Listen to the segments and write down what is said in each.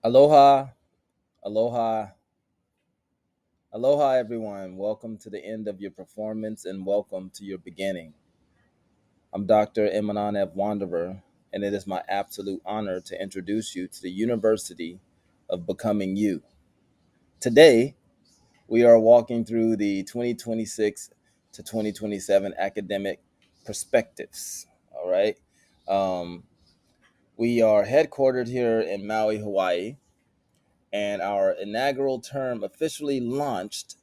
Aloha, aloha, aloha, everyone. Welcome to the end of your performance and welcome to your beginning. I'm Dr. Eman'on F. Wanderer, and it is my absolute honor to introduce you to the University of Becoming You. Today, we are walking through the 2026 to 2027 Academic Prospectus. All right. Um, we are headquartered here in Maui, Hawaii, and our inaugural term officially launched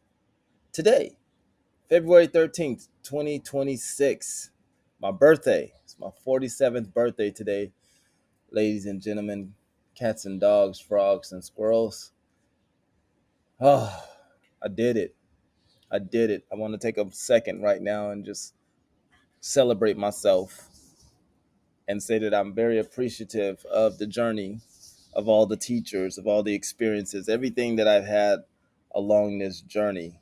today, February 13th, 2026. My birthday. It's my 47th birthday today, ladies and gentlemen, cats and dogs, frogs and squirrels. Oh, I did it. I did it. I want to take a second right now and just celebrate myself and say that I'm very appreciative of the journey, of all the teachers, of all the experiences, everything that I've had along this journey.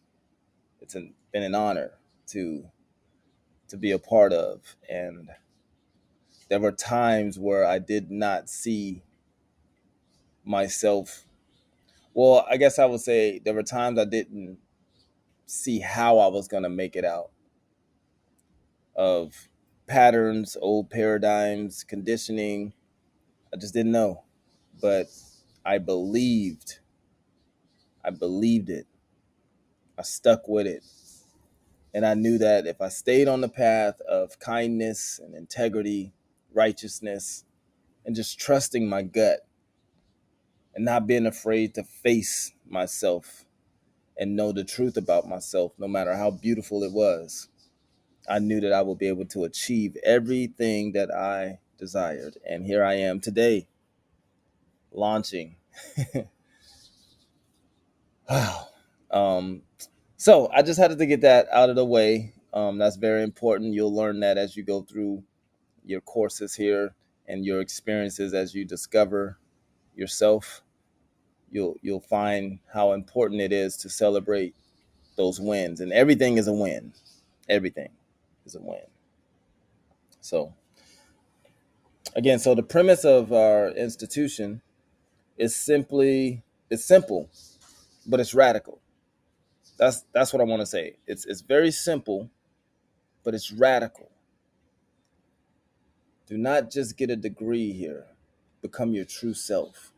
Been an honor to be a part of. And there were times where I did not see myself. Well, I guess I would say there were times I didn't see how I was going to make it out of patterns, old paradigms, conditioning. I just didn't know. But I believed. I believed it. I stuck with it. And I knew that if I stayed on the path of kindness and integrity, righteousness, and just trusting my gut, and not being afraid to face myself and know the truth about myself, no matter how beautiful it was, I knew that I would be able to achieve everything that I desired. And here I am today, launching. Wow. Um, so I just had to get that out of the way. That's very important. You'll learn that as you go through your courses here and your experiences as you discover yourself. You'll find how important it is to celebrate those wins, and everything is a win. Everything is a win. So again, so the premise of our institution is it's simple, but it's radical. That's what I want to say. It's very simple, but it's radical. Do not just get a degree here. Become your true self.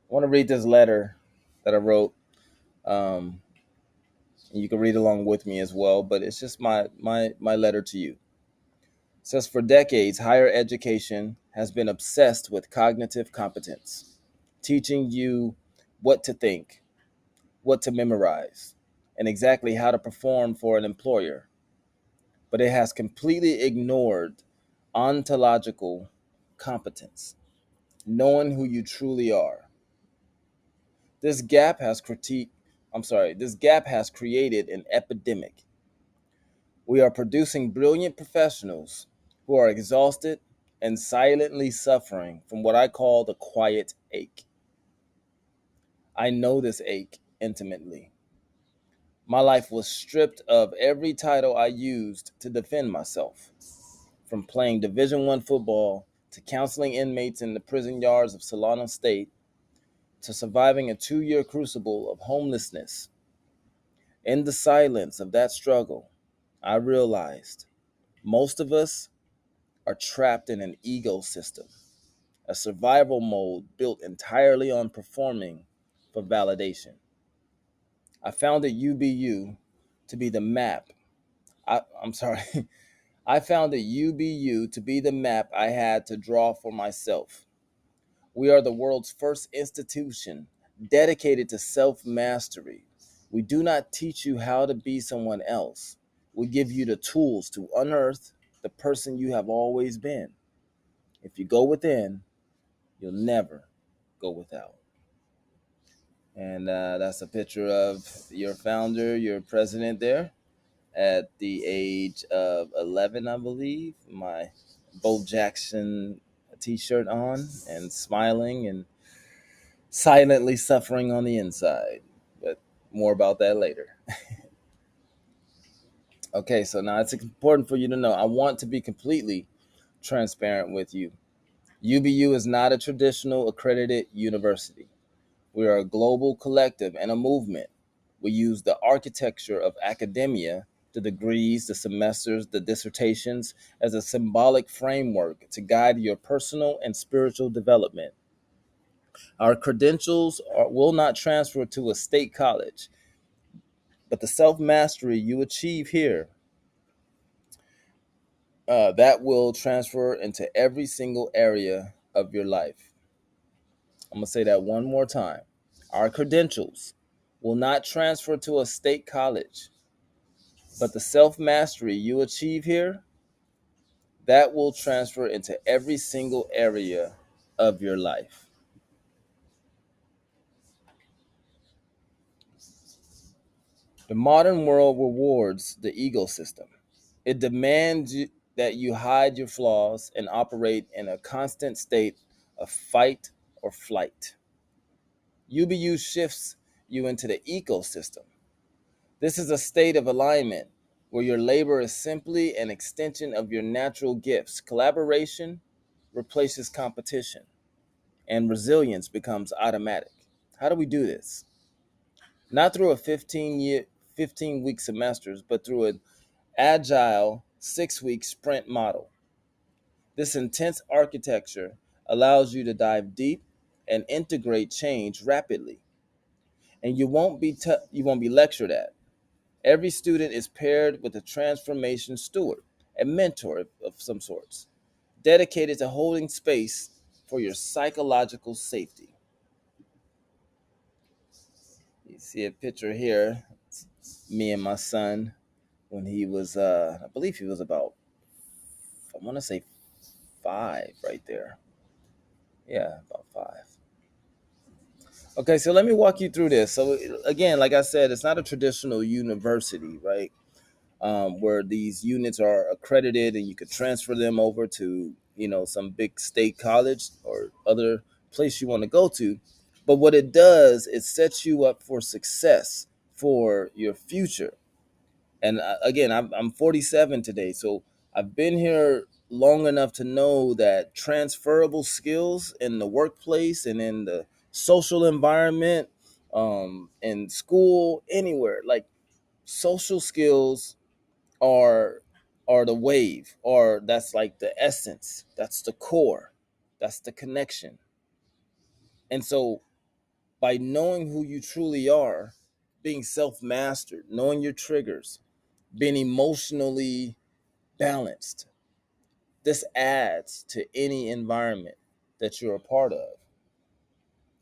I want to read this letter that I wrote. Um, and you can read along with me as well, but it's just my letter to you. It says, for decades, higher education has been obsessed with cognitive competence, teaching you what to think, what to memorize, and exactly how to perform for an employer. But it has completely ignored ontological competence, knowing who you truly are. This gap has this gap has created an epidemic. We are producing brilliant professionals who are exhausted and silently suffering from what I call the quiet ache. I know this ache intimately. My life was stripped of every title I used to defend myself, from playing Division I football to counseling inmates in the prison yards of Solano State to surviving a 2-year crucible of homelessness. In the silence of that struggle, I realized most of us are trapped in an ego system, a survival mode built entirely on performing for validation. I found that UBU to be the map. I'm sorry. I found that UBU to be the map I had to draw for myself. We are the world's first institution dedicated to self mastery. We do not teach you how to be someone else. We give you the tools to unearth the person you have always been. If you go within, you'll never go without. And that's a picture of your founder, your president there at the age of 11, I believe. My Bo Jackson t-shirt on and smiling and silently suffering on the inside. But more about that later. Okay, so now it's important for you to know. I want to be completely transparent with you. UBU is not a traditional accredited university. We are a global collective and a movement. We use the architecture of academia, the degrees, the semesters, the dissertations, as a symbolic framework to guide your personal and spiritual development. Our credentials will not transfer to a state college, but the self mastery you achieve here, that will transfer into every single area of your life. I'm going to say that one more time. Our credentials will not transfer to a state college, but the self mastery you achieve here, that will transfer into every single area of your life. The modern world rewards the ego system. It demands that you hide your flaws and operate in a constant state of fight or flight. UBU shifts you into the ecosystem. This is a state of alignment where your labor is simply an extension of your natural gifts. Collaboration replaces competition, and resilience becomes automatic. How do we do this? Not through a 15-week semesters, but through an agile 6-week sprint model. This intense architecture allows you to dive deep and integrate change rapidly, and you won't be lectured at. Every student is paired with a transformation steward, a mentor of some sorts, dedicated to holding space for your psychological safety. You see a picture here, it's me and my son when he was, I believe he was about, I want to say 5 right there. Yeah, about 5. Okay, so let me walk you through this. So again, like I said, it's not a traditional university, right? Where these units are accredited and you could transfer them over to, some big state college or other place you want to go to. But what it does, it sets you up for success for your future. And again, I'm 47 today, so I've been here long enough to know that transferable skills in the workplace and in the social environment, in school, anywhere, like social skills are are the wave, or that's like the essence, that's the core, that's the connection. And so by knowing who you truly are, being self-mastered, knowing your triggers, being emotionally balanced, this adds to any environment that you're a part of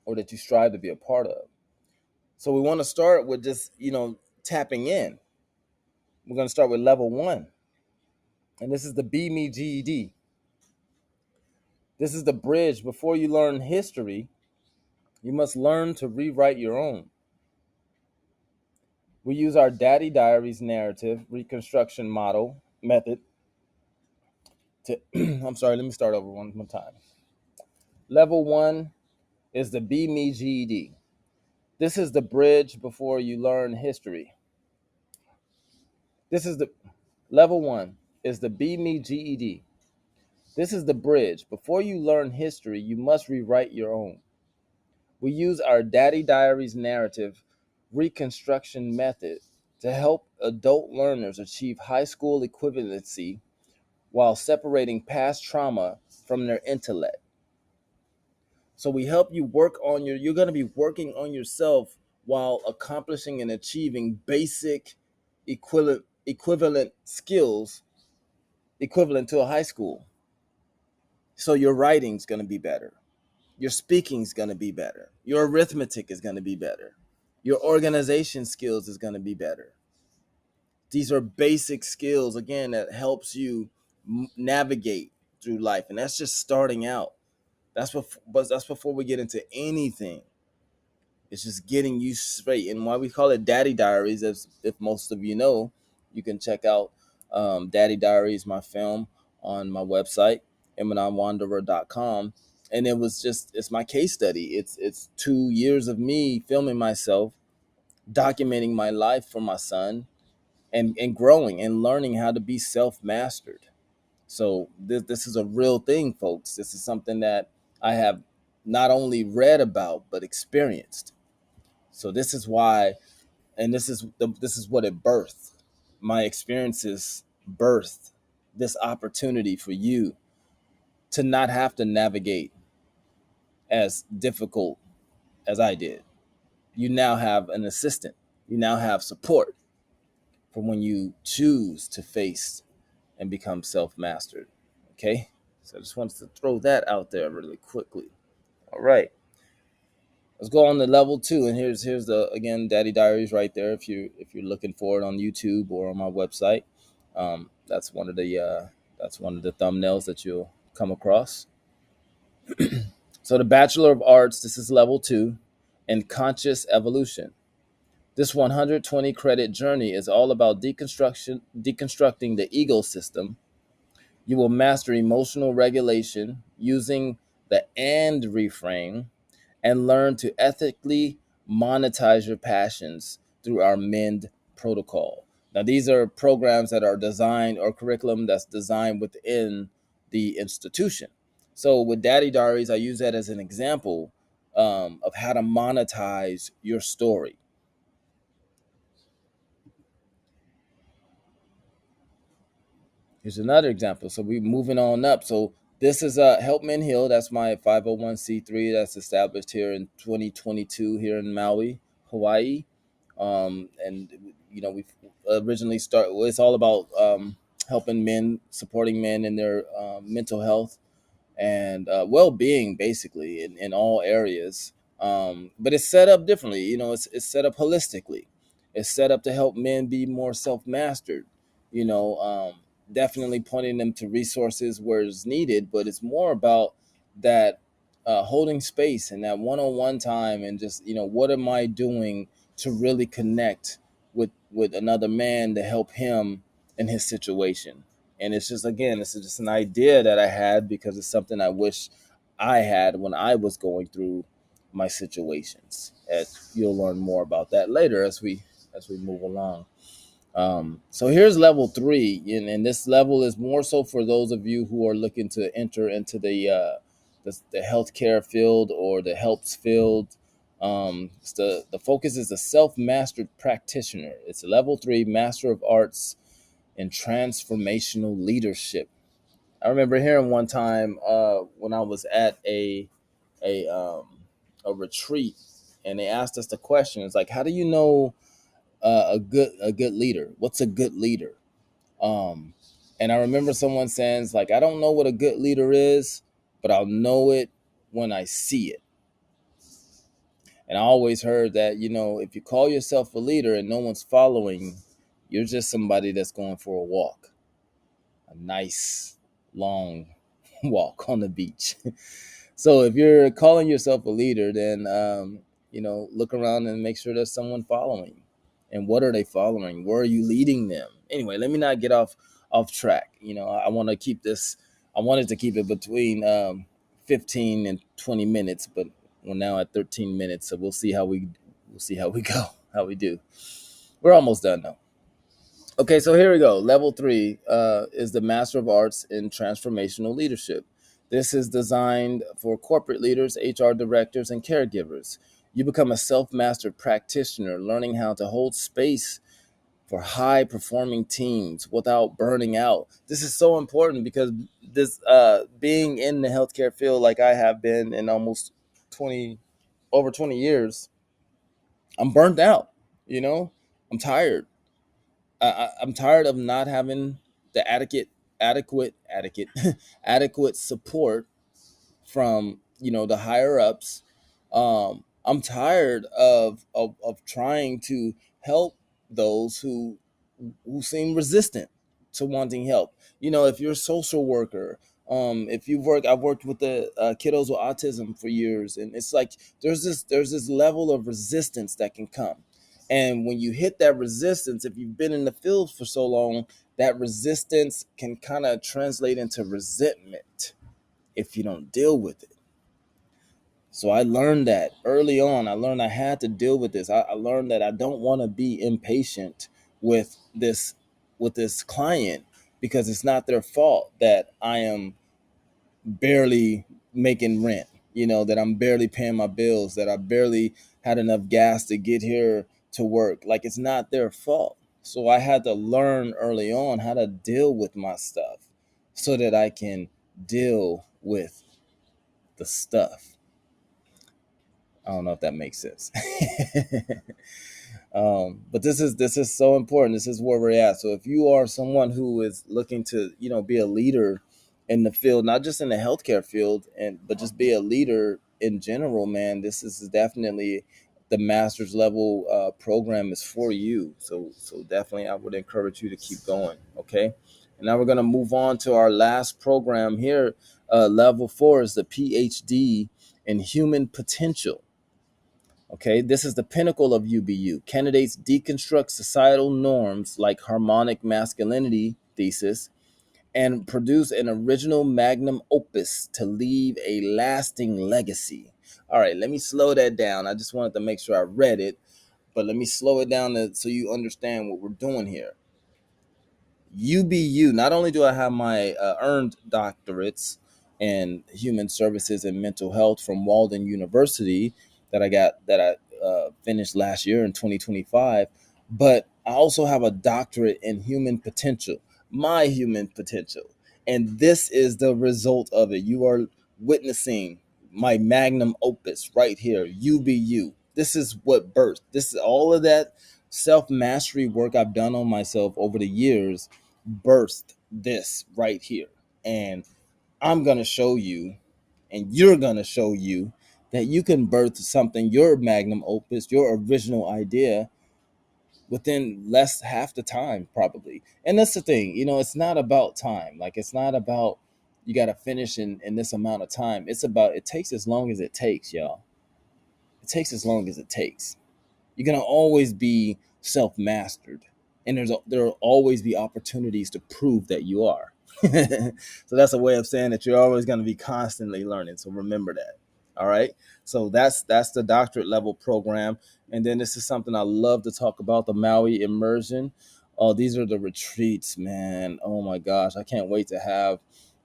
or that you strive to be a part of. So we want to start with just, tapping in. We're going to start with level 1, and this is the Be Me GED. This is the bridge. Before you learn history, you must learn to rewrite your own. We use our Daddy Diaries narrative reconstruction model method to, I'm sorry, let me start over one more time. Level 1 is the Be Me GED. This is the bridge before you learn history. This is the Level 1 is the Be Me GED. This is the bridge. Before you learn history, you must rewrite your own. We use our Daddy Diaries narrative reconstruction method to help adult learners achieve high school equivalency while separating past trauma from their intellect. So we help you you're going to be working on yourself while accomplishing and achieving basic equivalent skills equivalent to a high school. So your writing's going to be better. Your speaking's going to be better. Your arithmetic is going to be better. Your organization skills is going to be better. These are basic skills, again, that helps you navigate through life. And that's just starting out. That's before we get into anything. It's just getting you straight. And why we call it Daddy Diaries, if most of you know, you can check out Daddy Diaries, my film, on my website, emanonwanderer.com. And it's my case study. It's 2 years of me filming myself, documenting my life for my son, and growing and learning how to be self-mastered. So this is a real thing, folks. This is something that I have not only read about but experienced. So this is why, and this is what it birthed. My experiences birthed this opportunity for you to not have to navigate as difficult as I did. You now have an assistant. You now have support for when you choose to face and become self-mastered. Okay? So I just wanted to throw that out there really quickly. All right. Let's go on to level 2, and here's the, again, Daddy Diaries right there. If you're looking for it on YouTube or on my website, that's one of the thumbnails that you'll come across. So the Bachelor of Arts, this is level 2, in conscious evolution. This 120 credit journey is all about deconstructing the ego system. You will master emotional regulation using the and reframe and learn to ethically monetize your passions through our MEND protocol. Now, these are programs that are designed, or curriculum that's designed within the institution. So with Daddy Diaries, I use that as an example of how to monetize your story. Here's another example. So we're moving on up. So this is Help Men Heal. That's my 501c3 that's established here in 2022 here in Maui, Hawaii. And we originally started. Well, it's all about helping men, supporting men in their mental health and well-being, basically in all areas. But it's set up differently. It's set up holistically. It's set up to help men be more self-mastered. you know um, Definitely pointing them to resources where it's needed, but it's more about that holding space and that one-on-one time, and just, what am I doing to really connect with another man to help him in his situation. And it's just, again, it's just an idea that I had because it's something I wish I had when I was going through my situations. And you'll learn more about that later as we move along. So here's level 3, and this level is more so for those of you who are looking to enter into the healthcare field or the helps field. It's the focus is a self-mastered practitioner. It's a level 3 Master of Arts in Transformational Leadership. I remember hearing one time when I was at a um, a retreat, and they asked us the question. It's like, how do you know a good leader? What's a good leader? Um, and I remember someone saying, it's like, I don't know what a good leader is, but I'll know it when I see it. And I always heard that, if you call yourself a leader and no one's following, you're just somebody that's going for a walk, a nice long walk on the beach. So if you're calling yourself a leader, then look around and make sure there's someone following. And what are they following? Where are you leading them? Anyway, let me not get off track. I want to keep this. I wanted to keep it between 15 and 20 minutes, but we're now at 13 minutes. So we'll see how we go, how we do. We're almost done though. Okay, so here we go. Level 3 is the Master of Arts in Transformational Leadership. This is designed for corporate leaders, HR directors, and caregivers. You become a self-mastered practitioner, learning how to hold space for high-performing teams without burning out. This is so important because this being in the healthcare field, like I have been in almost 20 over 20 years, I'm burnt out. I'm tired. I'm tired of not having the adequate adequate support from the higher ups. I'm tired of trying to help those who seem resistant to wanting help. If you're a social worker, I've worked with the kiddos with autism for years, and it's like there's this level of resistance that can come. And when you hit that resistance, if you've been in the field for so long, that resistance can kind of translate into resentment if you don't deal with it. So I learned that early on. I learned I had to deal with this. I learned that I don't want to be impatient with this client, because it's not their fault that I am barely making rent, that I'm barely paying my bills, that I barely had enough gas to get here to work. Like, it's not their fault. So I had to learn early on how to deal with my stuff so that I can deal with the stuff. I don't know if that makes sense. But this is so important. This is where we're at. So if you are someone who is looking to be a leader in the field, not just in the healthcare field, but just be a leader in general, man, this is definitely the master's level program is for you. So definitely I would encourage you to keep going. Okay, and now we're going to move on to our last program here. Level 4 is the Ph.D. in human potential. Okay, this is the pinnacle of UBU. Candidates deconstruct societal norms like harmonic masculinity thesis and produce an original magnum opus to leave a lasting legacy. All right, let me slow that down. I just wanted to make sure I read it, but let me slow it down so you understand what we're doing here. UBU, not only do I have my earned doctorates in human services and mental health from Walden University that I finished last year in 2025, but I also have a doctorate in human potential, my human potential. And this is the result of it. You are witnessing my magnum opus right here, UBU. This is what birthed. This is all of that self mastery work I've done on myself over the years birthed this right here. And I'm going to show you, and you're going to show you that you can birth something, your magnum opus, your original idea, within less half the time, probably. And that's the thing, it's not about time. Like, it's not about you got to finish in this amount of time. It's about it takes as long as it takes, y'all. It takes as long as it takes. You're gonna always be self-mastered, and there will always be opportunities to prove that you are. So that's a way of saying that you're always going to be constantly learning. So remember that. All right. So that's the doctorate level program. And then this is something I love to talk about, the Maui Immersion. Oh, these are the retreats, man. Oh my gosh, I can't wait to have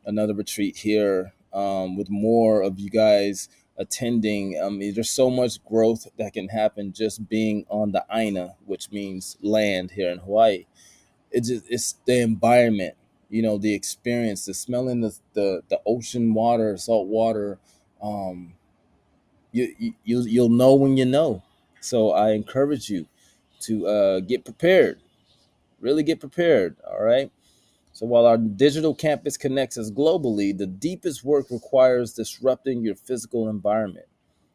another retreat here with more of you guys attending. There's so much growth that can happen just being on the Aina, which means land here in Hawaii. It's the environment, the experience, the smelling the ocean water, salt water. Um, you'll know when you know. So I encourage you to get prepared, really get prepared. All right. So while our digital campus connects us globally, the deepest work requires disrupting your physical environment.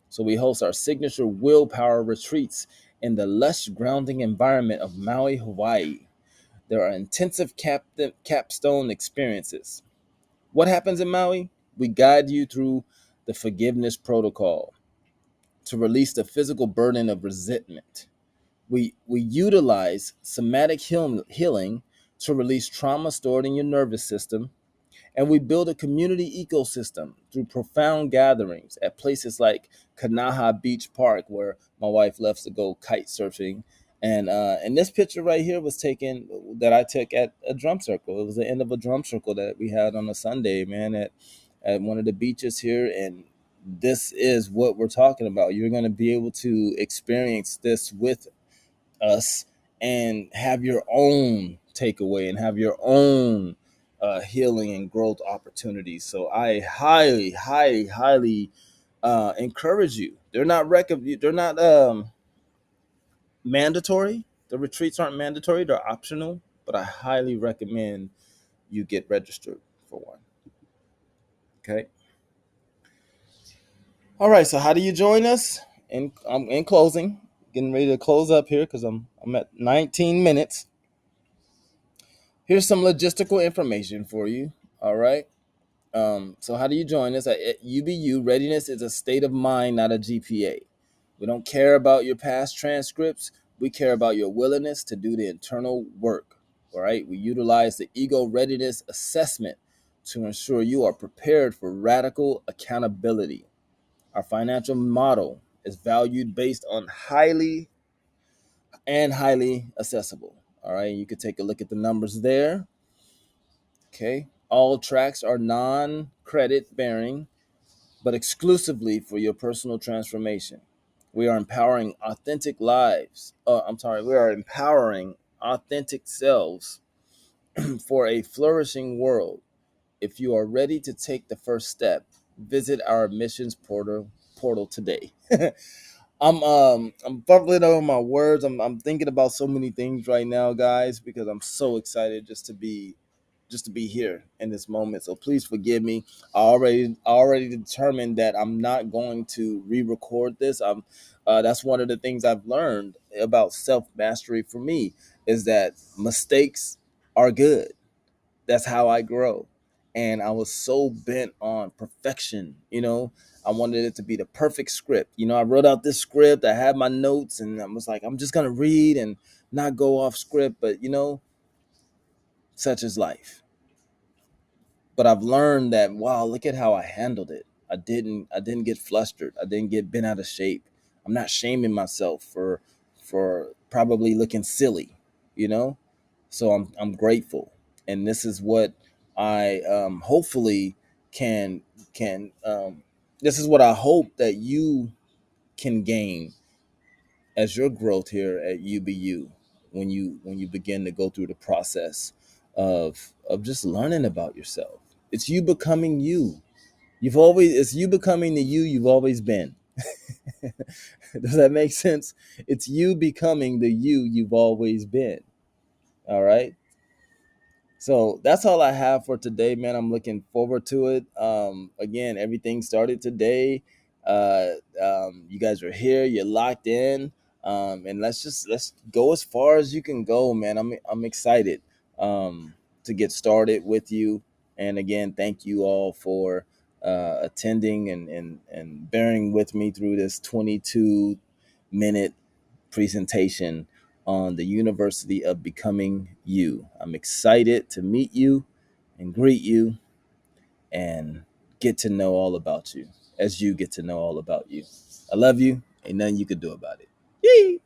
So we host our signature willpower retreats in the lush grounding environment of Maui, Hawaii. There are intensive capstone experiences. What happens in Maui? We guide you through the forgiveness protocol to release the physical burden of resentment. We utilize somatic healing to release trauma stored in your nervous system, and we build a community ecosystem through profound gatherings at places like Kanaha Beach Park, where my wife loves to go kite surfing. And this picture right here was taken that I took at a drum circle. It was the end of a drum circle that we had on a Sunday, man, at one of the beaches here. And this is what we're talking about. You're going to be able to experience this with us and have your own takeaway and have your own healing and growth opportunities. So I highly, highly, highly encourage you. They're not mandatory. The retreats aren't mandatory. They're optional. But I highly recommend you get registered for one. Okay. All right. So how do you join us? And I'm in closing, getting ready to close up here because I'm at 19 minutes. Here's some logistical information for you. All right. So how do you join us? At UBU, readiness is a state of mind, not a GPA. We don't care about your past transcripts. We care about your willingness to do the internal work. All right. We utilize the ego readiness assessment to ensure you are prepared for radical accountability. Our financial model is valued based on highly accessible. All right, you could take a look at the numbers there. Okay, all tracks are non-credit bearing, but exclusively for your personal transformation. We are empowering authentic lives. We are empowering authentic selves for a flourishing world. If you are ready to take the first step, visit our admissions portal today. I'm bubbling over my words. I'm thinking about so many things right now, guys, because I'm so excited just to be here in this moment. So please forgive me. I already determined that I'm not going to re-record this. That's one of the things I've learned about self-mastery for me, is that mistakes are good. That's how I grow. And I was so bent on perfection, I wanted it to be the perfect script. I wrote out this script, I had my notes, and I was like, I'm just gonna read and not go off script. But such is life. But I've learned that, wow, look at how I handled it. I didn't get flustered. I didn't get bent out of shape. I'm not shaming myself for probably looking silly, you know? So I'm grateful. And this is what I hopefully can this is what I hope that you can gain as your growth here at UBU, when you begin to go through the process of just learning about yourself. It's you becoming you. It's you becoming the you you've always been. Does that make sense? It's you becoming the you you've always been. All right. So that's all I have for today, man. I'm looking forward to it. Again, everything started today. You guys are here. You're locked in, and let's go as far as you can go, man. I'm excited to get started with you. And again, thank you all for attending and bearing with me through this 22-minute presentation on the University of Becoming You. I'm excited to meet you and greet you and get to know all about you as you get to know all about you. I love you. Ain't nothing you can do about it. Yee!